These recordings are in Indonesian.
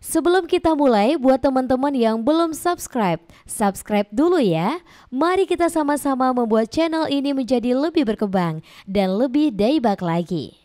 Sebelum kita mulai, buat teman-teman yang belum subscribe, subscribe dulu ya. Mari kita sama-sama membuat channel ini menjadi lebih berkembang dan lebih daybak lagi.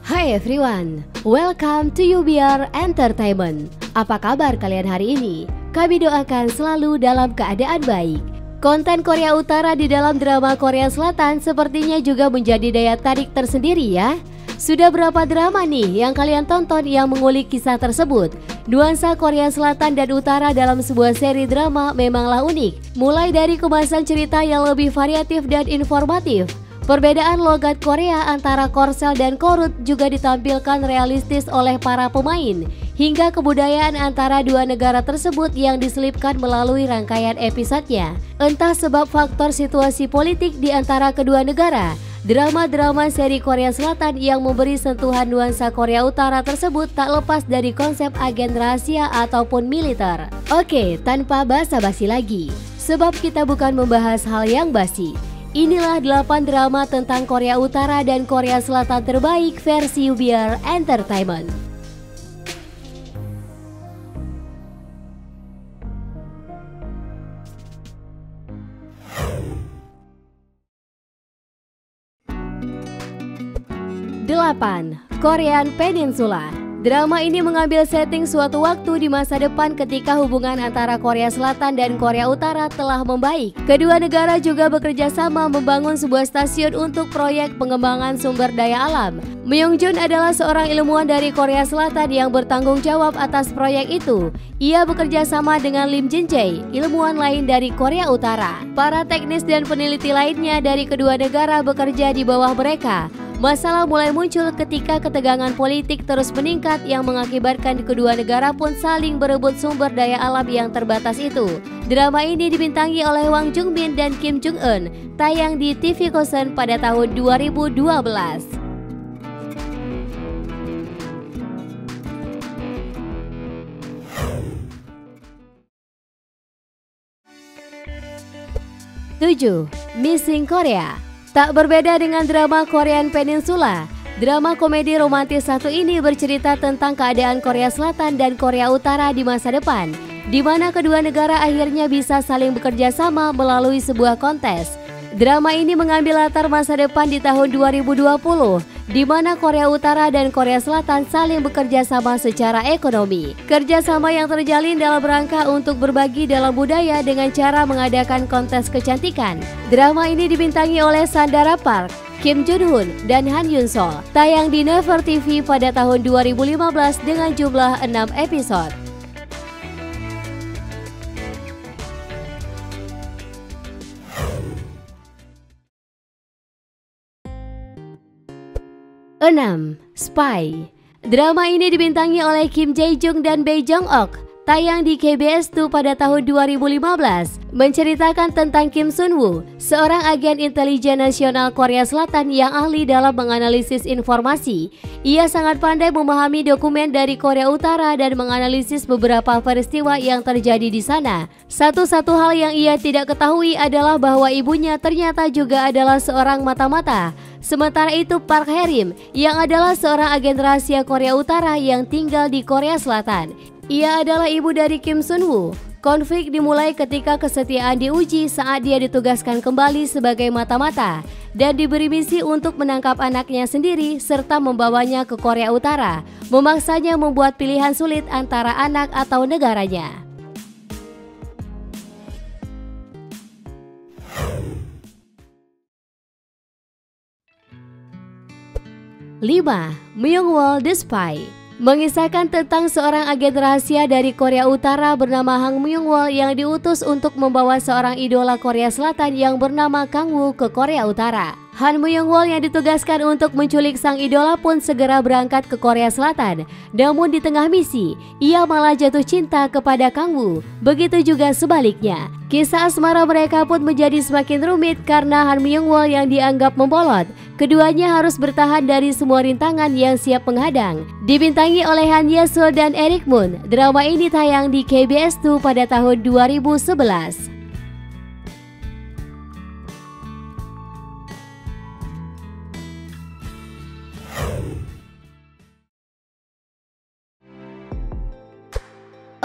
Hai everyone, welcome to UBR Entertainment. Apa kabar kalian hari ini? Kami doakan selalu dalam keadaan baik. Konten Korea Utara di dalam drama Korea Selatan sepertinya juga menjadi daya tarik tersendiri ya. Sudah berapa drama nih yang kalian tonton yang mengulik kisah tersebut? Nuansa Korea Selatan dan Utara dalam sebuah seri drama memanglah unik. Mulai dari kemasan cerita yang lebih variatif dan informatif. Perbedaan logat Korea antara Korsel dan Korut juga ditampilkan realistis oleh para pemain, hingga kebudayaan antara dua negara tersebut yang diselipkan melalui rangkaian episodenya. Entah sebab faktor situasi politik di antara kedua negara, drama-drama seri Korea Selatan yang memberi sentuhan nuansa Korea Utara tersebut tak lepas dari konsep agen rahasia ataupun militer. Oke, tanpa basa-basi lagi, sebab kita bukan membahas hal yang basi. Inilah 8 drama tentang Korea Utara dan Korea Selatan terbaik versi UBR Entertainment. Delapan, Korean Peninsula. Drama ini mengambil setting suatu waktu di masa depan ketika hubungan antara Korea Selatan dan Korea Utara telah membaik. Kedua negara juga bekerja sama membangun sebuah stasiun untuk proyek pengembangan sumber daya alam. Myung Jun adalah seorang ilmuwan dari Korea Selatan yang bertanggung jawab atas proyek itu. Ia bekerja sama dengan Lim Jin Jae, ilmuwan lain dari Korea Utara. Para teknis dan peneliti lainnya dari kedua negara bekerja di bawah mereka. Masalah mulai muncul ketika ketegangan politik terus meningkat yang mengakibatkan kedua negara pun saling berebut sumber daya alam yang terbatas itu. Drama ini dibintangi oleh Hwang Jung-bin dan Kim Jung-eun, tayang di TV Kosen pada tahun 2012. Tujuh, Missing Korea. Tak berbeda dengan drama Korean Peninsula, drama komedi romantis satu ini bercerita tentang keadaan Korea Selatan dan Korea Utara di masa depan, di mana kedua negara akhirnya bisa saling bekerja sama melalui sebuah kontes. Drama ini mengambil latar masa depan di tahun 2020, di mana Korea Utara dan Korea Selatan saling bekerja sama secara ekonomi. Kerjasama yang terjalin dalam rangka untuk berbagi dalam budaya dengan cara mengadakan kontes kecantikan. Drama ini dibintangi oleh Sandara Park, Kim Jun Hoon, dan Han Yun Sol. Tayang di Never TV pada tahun 2015 dengan jumlah 6 episode. Enam, Spy. Drama ini dibintangi oleh Kim Jae Jung dan Bae Jong Ok. Tayang di KBS 2 pada tahun 2015, menceritakan tentang Kim Sun Woo, seorang agen intelijen nasional Korea Selatan yang ahli dalam menganalisis informasi. Ia sangat pandai memahami dokumen dari Korea Utara dan menganalisis beberapa peristiwa yang terjadi di sana. Satu-satu hal yang ia tidak ketahui adalah bahwa ibunya ternyata juga adalah seorang mata-mata. Sementara itu Park Hae-rim yang adalah seorang agen rahasia Korea Utara yang tinggal di Korea Selatan. Ia adalah ibu dari Kim Sun Woo. Konflik dimulai ketika kesetiaan diuji saat dia ditugaskan kembali sebagai mata-mata dan diberi misi untuk menangkap anaknya sendiri serta membawanya ke Korea Utara, memaksanya membuat pilihan sulit antara anak atau negaranya. 5. Myung-wol the Spy. Mengisahkan tentang seorang agen rahasia dari Korea Utara bernama Hang Myung-wol yang diutus untuk membawa seorang idola Korea Selatan yang bernama Kang Woo ke Korea Utara. Han Myung-wol yang ditugaskan untuk menculik sang idola pun segera berangkat ke Korea Selatan. Namun di tengah misi, ia malah jatuh cinta kepada Kang Woo. Begitu juga sebaliknya. Kisah asmara mereka pun menjadi semakin rumit karena Han Myung-wol yang dianggap membolot. Keduanya harus bertahan dari semua rintangan yang siap menghadang. Dibintangi oleh Han Ye-sul dan Eric Moon, drama ini tayang di KBS 2 pada tahun 2011.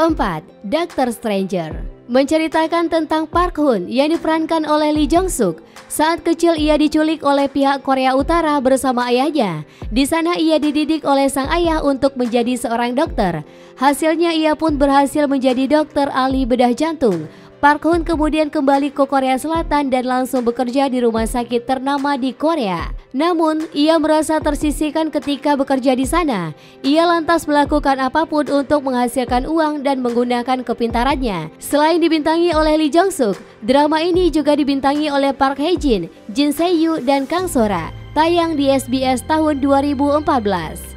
4. Doctor Stranger menceritakan tentang Park Hoon yang diperankan oleh Lee Jong Suk. Saat kecil ia diculik oleh pihak Korea Utara bersama ayahnya. Di sana ia dididik oleh sang ayah untuk menjadi seorang dokter. Hasilnya ia pun berhasil menjadi dokter ahli bedah jantung. Park Hoon kemudian kembali ke Korea Selatan dan langsung bekerja di rumah sakit ternama di Korea. Namun, ia merasa tersisihkan ketika bekerja di sana. Ia lantas melakukan apapun untuk menghasilkan uang dan menggunakan kepintarannya. Selain dibintangi oleh Lee Jong Suk, drama ini juga dibintangi oleh Park Hae Jin, Jin Se Yu, dan Kang Sora. Tayang di SBS tahun 2014.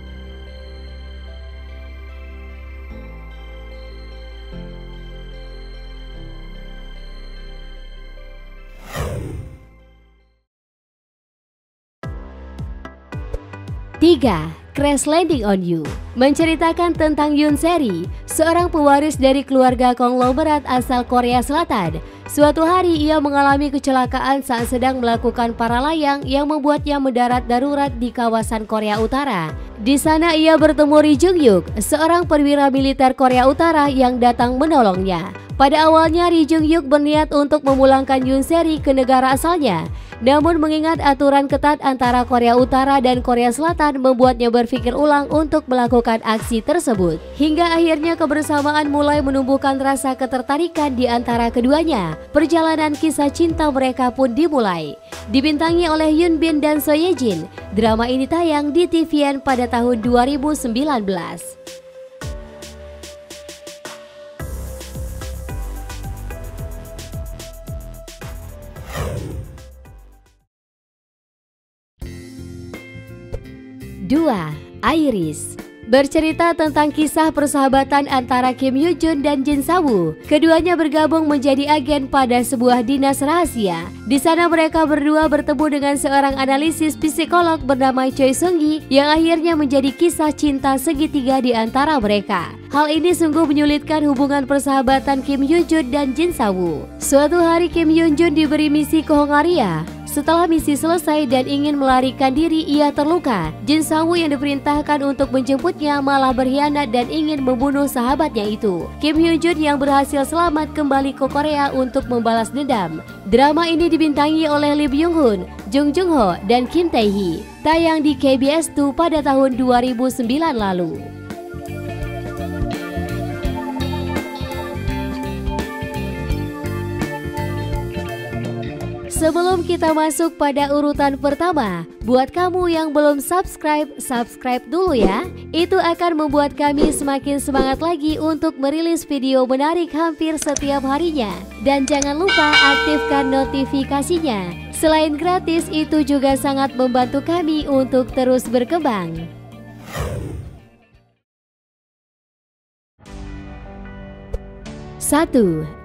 Tiga, Crash Landing on You menceritakan tentang Yoon Se-ri, seorang pewaris dari keluarga konglomerat asal Korea Selatan. Suatu hari ia mengalami kecelakaan saat sedang melakukan para layang yang membuatnya mendarat darurat di kawasan Korea Utara. Di sana ia bertemu Ri Jung-hyuk, seorang perwira militer Korea Utara yang datang menolongnya. Pada awalnya Ri Jung-hyuk berniat untuk memulangkan Yoon Se-ri ke negara asalnya. Namun mengingat aturan ketat antara Korea Utara dan Korea Selatan membuatnya berpikir ulang untuk melakukan aksi tersebut. Hingga akhirnya kebersamaan mulai menumbuhkan rasa ketertarikan di antara keduanya. Perjalanan kisah cinta mereka pun dimulai. Dibintangi oleh Yoon Bin dan So Ye Jin, drama ini tayang di TVN pada tahun 2019. Dua, Iris bercerita tentang kisah persahabatan antara Kim Yoo Jun dan Jin Sa-woo. Keduanya bergabung menjadi agen pada sebuah dinas rahasia. Di sana mereka berdua bertemu dengan seorang analisis psikolog bernama Choi Sung-gi yang akhirnya menjadi kisah cinta segitiga di antara mereka. Hal ini sungguh menyulitkan hubungan persahabatan Kim Yoo Jun dan Jin Sa-woo. Suatu hari Kim Yoo Jun diberi misi ke Hongaria. Setelah misi selesai dan ingin melarikan diri, ia terluka. Jin Sa-woo yang diperintahkan untuk menjemputnya malah berkhianat dan ingin membunuh sahabatnya itu. Kim Yoo Jun yang berhasil selamat kembali ke Korea untuk membalas dendam. Drama ini dibintangi oleh Lee Byung Hun, Jung Jung Ho, dan Kim Tae Hee. Tayang di KBS 2 pada tahun 2009 lalu. Sebelum kita masuk pada urutan pertama, buat kamu yang belum subscribe dulu ya. Itu akan membuat kami semakin semangat lagi untuk merilis video menarik hampir setiap harinya. Dan jangan lupa aktifkan notifikasinya. Selain gratis, itu juga sangat membantu kami untuk terus berkembang. 1.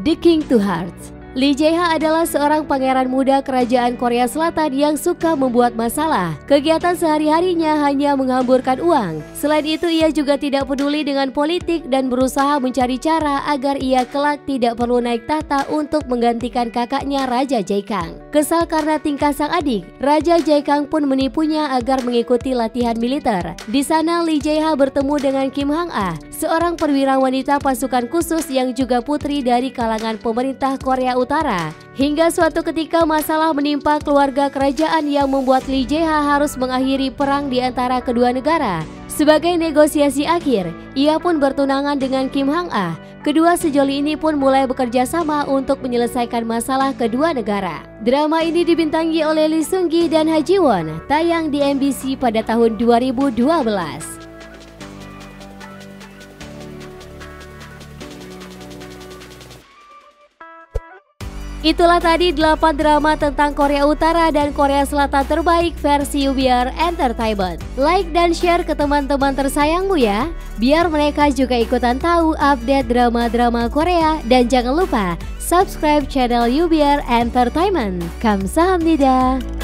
The King to Hearts. Lee Jae-ha adalah seorang pangeran muda kerajaan Korea Selatan yang suka membuat masalah. Kegiatan sehari-harinya hanya menghamburkan uang. Selain itu, ia juga tidak peduli dengan politik dan berusaha mencari cara agar ia kelak tidak perlu naik tahta untuk menggantikan kakaknya Raja Jae-kang. Kesal karena tingkah sang adik, Raja Jae-kang pun menipunya agar mengikuti latihan militer. Di sana Lee Jae-ha bertemu dengan Kim Hang-ah, seorang perwira wanita pasukan khusus yang juga putri dari kalangan pemerintah Korea Utara. Hingga suatu ketika masalah menimpa keluarga kerajaan yang membuat Lee Jae-ha harus mengakhiri perang di antara kedua negara. Sebagai negosiasi akhir, ia pun bertunangan dengan Kim Hang-ah. Kedua sejoli ini pun mulai bekerja sama untuk menyelesaikan masalah kedua negara. Drama ini dibintangi oleh Lee Seung-gi dan Ha Ji-won, tayang di MBC pada tahun 2012. Itulah tadi 8 drama tentang Korea Utara dan Korea Selatan terbaik versi UBR Entertainment. Like dan share ke teman-teman tersayangmu ya, biar mereka juga ikutan tahu update drama-drama Korea. Dan jangan lupa subscribe channel UBR Entertainment. Kamsahamnida.